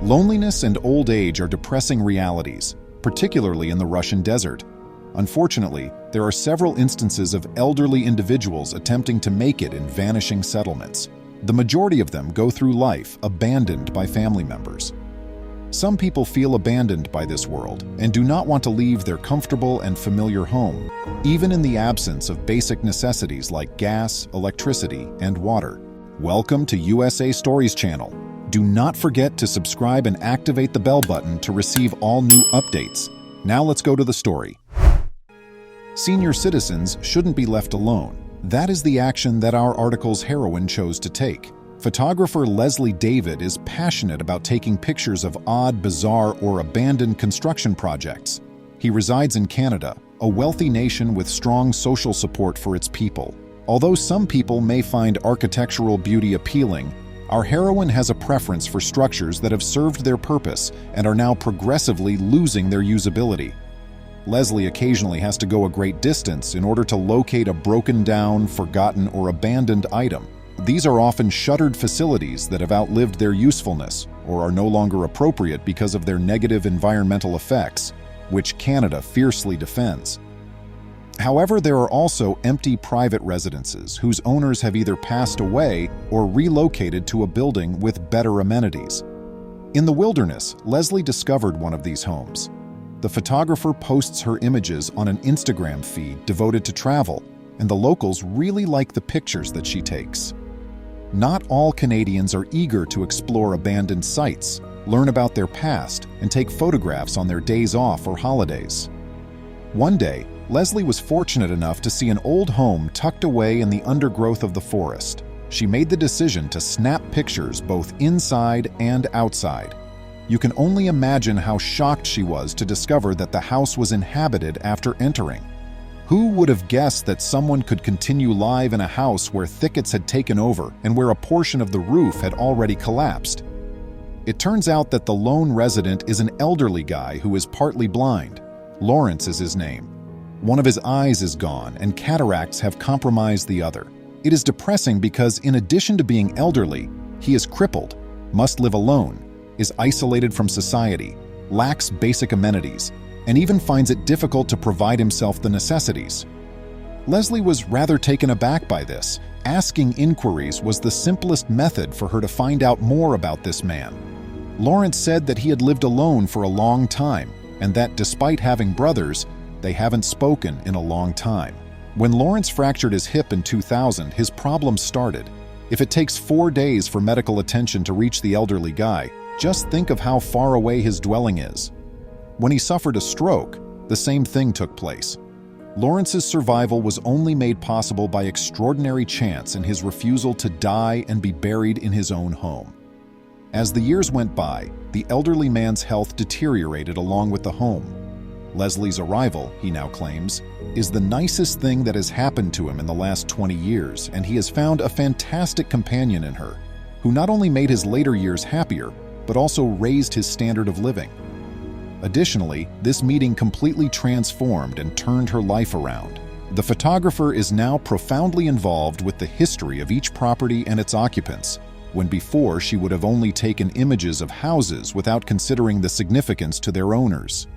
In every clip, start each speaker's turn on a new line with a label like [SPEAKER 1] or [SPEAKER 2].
[SPEAKER 1] Loneliness and old age are depressing realities, particularly in the Russian desert. Unfortunately, there are several instances of elderly individuals attempting to make it in vanishing settlements. The majority of them go through life abandoned by family members. Some people feel abandoned by this world and do not want to leave their comfortable and familiar home, even in the absence of basic necessities like gas, electricity, and water. Welcome to USA Stories channel. Do not forget to subscribe and activate the bell button to receive all new updates. Now let's go to the story. Senior citizens shouldn't be left alone. That is the action that our article's heroine chose to take. Photographer Leslie David is passionate about taking pictures of odd, bizarre, or abandoned construction projects. He resides in Canada, a wealthy nation with strong social support for its people. Although some people may find architectural beauty appealing, our heroine has a preference for structures that have served their purpose and are now progressively losing their usability. Leslie occasionally has to go a great distance in order to locate a broken down, forgotten, or abandoned item. These are often shuttered facilities that have outlived their usefulness or are no longer appropriate because of their negative environmental effects, which Canada fiercely defends. However, there are also empty private residences whose owners have either passed away or relocated to a building with better amenities. In the wilderness, Leslie discovered one of these homes. The photographer posts her images on an Instagram feed devoted to travel, and the locals really like the pictures that she takes. Not all Canadians are eager to explore abandoned sites, learn about their past, and take photographs on their days off or holidays. One day, Leslie was fortunate enough to see an old home tucked away in the undergrowth of the forest. She made the decision to snap pictures both inside and outside. You can only imagine how shocked she was to discover that the house was inhabited after entering. Who would have guessed that someone could continue live in a house where thickets had taken over and where a portion of the roof had already collapsed? It turns out that the lone resident is an elderly guy who is partly blind. Lawrence is his name. One of his eyes is gone and cataracts have compromised the other. It is depressing because in addition to being elderly, he is crippled, must live alone, is isolated from society, lacks basic amenities, and even finds it difficult to provide himself the necessities. Leslie was rather taken aback by this. Asking inquiries was the simplest method for her to find out more about this man. Lawrence said that he had lived alone for a long time, and that despite having brothers, they haven't spoken in a long time. When Lawrence fractured his hip in 2000, his problems started. If it takes 4 days for medical attention to reach the elderly guy, just think of how far away his dwelling is. When he suffered a stroke, the same thing took place. Lawrence's survival was only made possible by extraordinary chance and his refusal to die and be buried in his own home. As the years went by, the elderly man's health deteriorated along with the home. Leslie's arrival, he now claims, is the nicest thing that has happened to him in the last 20 years, and he has found a fantastic companion in her, who not only made his later years happier, but also raised his standard of living. Additionally, this meeting completely transformed and turned her life around. The photographer is now profoundly involved with the history of each property and its occupants, when before she would have only taken images of houses without considering the significance to their owners.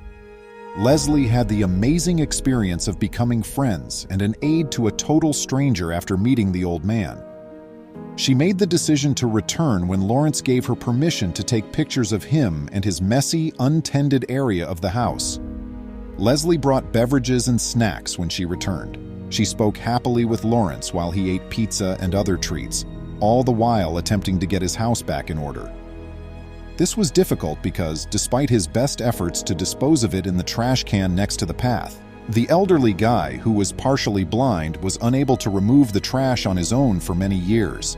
[SPEAKER 1] Leslie had the amazing experience of becoming friends and an aid to a total stranger after meeting the old man. She made the decision to return when Lawrence gave her permission to take pictures of him and his messy, untended area of the house. Leslie brought beverages and snacks when she returned. She spoke happily with Lawrence while he ate pizza and other treats, all the while attempting to get his house back in order. This was difficult because, despite his best efforts to dispose of it in the trash can next to the path, the elderly guy, who was partially blind, was unable to remove the trash on his own for many years.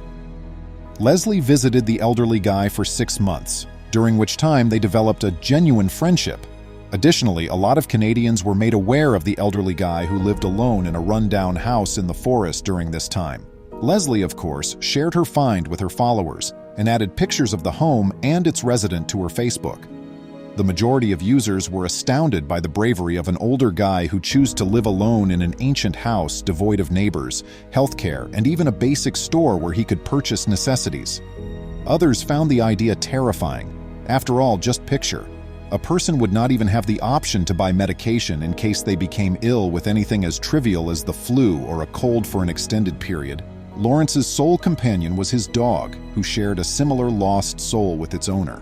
[SPEAKER 1] Leslie visited the elderly guy for 6 months, during which time they developed a genuine friendship. Additionally, a lot of Canadians were made aware of the elderly guy who lived alone in a rundown house in the forest during this time. Leslie, of course, shared her find with her followers and added pictures of the home and its resident to her Facebook. The majority of users were astounded by the bravery of an older guy who chose to live alone in an ancient house devoid of neighbors, healthcare, and even a basic store where he could purchase necessities. Others found the idea terrifying, After all, just picture. A person would not even have the option to buy medication in case they became ill with anything as trivial as the flu or a cold for an extended period. Lawrence's sole companion was his dog, who shared a similar lost soul with its owner.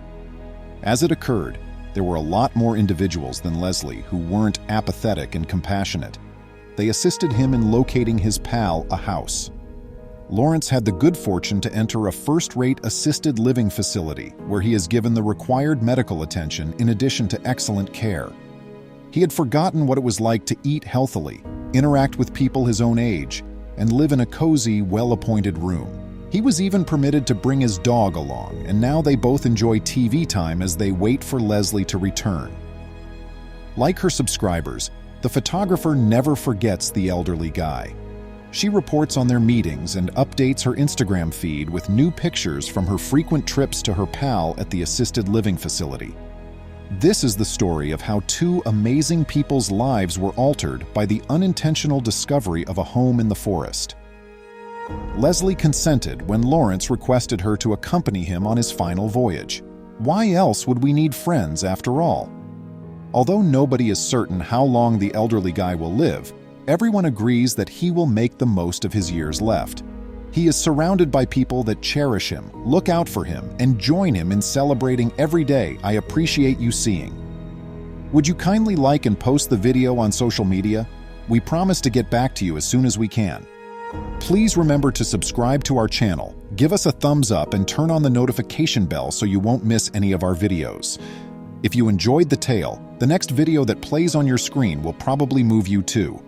[SPEAKER 1] As it occurred, there were a lot more individuals than Leslie who weren't apathetic and compassionate. They assisted him in locating his pal a house. Lawrence had the good fortune to enter a first-rate assisted living facility where he is given the required medical attention in addition to excellent care. He had forgotten what it was like to eat healthily, interact with people his own age, and live in a cozy, well-appointed room. He was even permitted to bring his dog along, and now they both enjoy TV time as they wait for Leslie to return. Like her subscribers, the photographer never forgets the elderly guy. She reports on their meetings and updates her Instagram feed with new pictures from her frequent trips to her pal at the assisted living facility. This is the story of how two amazing people's lives were altered by the unintentional discovery of a home in the forest. Leslie consented when Lawrence requested her to accompany him on his final voyage. Why else would we need friends after all? Although nobody is certain how long the elderly guy will live, everyone agrees that he will make the most of his years left. He is surrounded by people that cherish him, look out for him, and join him in celebrating every day I appreciate you seeing. Would you kindly like and post the video on social media? We promise to get back to you as soon as we can. Please remember to subscribe to our channel, give us a thumbs up, and turn on the notification bell so you won't miss any of our videos. If you enjoyed the tale, the next video that plays on your screen will probably move you too.